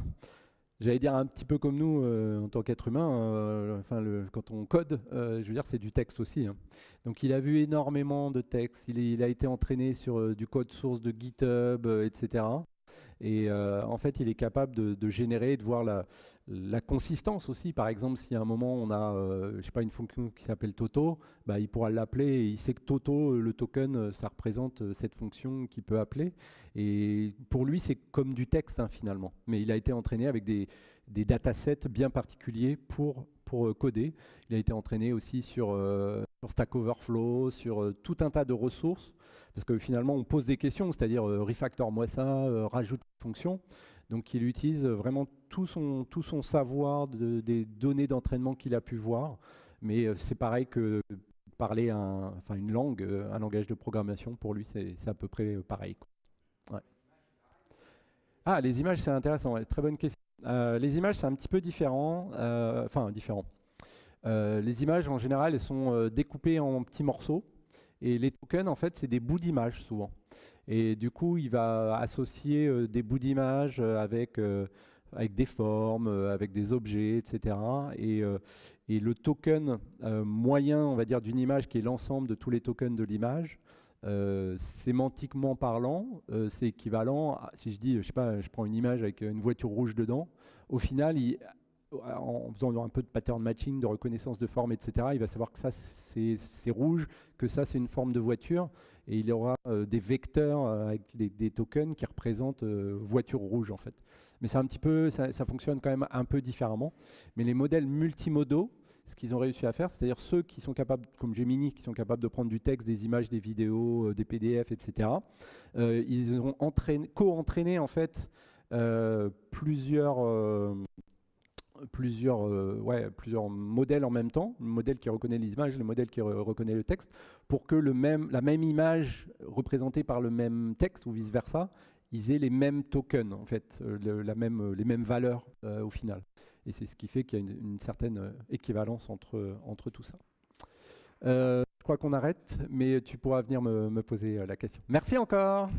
j'allais dire un petit peu comme nous en tant qu'être humain, enfin, quand on code, je veux dire, c'est du texte aussi, hein. Donc il a vu énormément de textes, il a été entraîné sur du code source de GitHub, etc. Et en fait, il est capable de générer, de voir la consistance aussi. Par exemple, si à un moment on a, je sais pas, une fonction qui s'appelle Toto, bah, il pourra l'appeler et il sait que Toto, le token, ça représente cette fonction qu'il peut appeler. Et pour lui, c'est comme du texte, hein, finalement. Mais il a été entraîné avec des datasets bien particuliers pour coder. Il a été entraîné aussi sur Stack Overflow, sur tout un tas de ressources. Parce que finalement, on pose des questions, c'est-à-dire refactor-moi ça, rajoute une fonction. Donc il utilise vraiment tout son savoir des données d'entraînement qu'il a pu voir. Mais c'est pareil que parler enfin, une langue, un langage de programmation, pour lui, c'est à peu près pareil, quoi. Ouais. Ah, les images, c'est intéressant, ouais, très bonne question. Les images, c'est un petit peu différent. Enfin, différent. Les images, en général, elles sont découpées en petits morceaux. Et les tokens, en fait, c'est des bouts d'images souvent. Et du coup, il va associer des bouts d'images avec des formes, avec des objets, etc. Et le token moyen, on va dire, d'une image, qui est l'ensemble de tous les tokens de l'image, sémantiquement parlant, c'est équivalent si je dis, je sais pas, je prends une image avec une voiture rouge dedans, au final, en faisant un peu de pattern matching, de reconnaissance de forme, etc., il va savoir que ça c'est rouge, que ça c'est une forme de voiture, et il y aura des vecteurs avec des tokens qui représentent voiture rouge en fait. Mais c'est un petit peu, ça fonctionne quand même un peu différemment. Mais les modèles multimodaux, ce qu'ils ont réussi à faire, c'est-à-dire ceux qui sont capables, comme Gemini, qui sont capables de prendre du texte, des images, des vidéos, des PDF, etc., ils ont co-entraîné en fait plusieurs modèles en même temps, le modèle qui reconnaît les images, le modèle qui reconnaît le texte, pour que la même image représentée par le même texte ou vice-versa, ils aient les mêmes tokens, en fait, les mêmes valeurs au final. Et c'est ce qui fait qu'il y a une certaine équivalence entre tout ça. Je crois qu'on arrête, mais tu pourras venir me poser la question. Merci encore.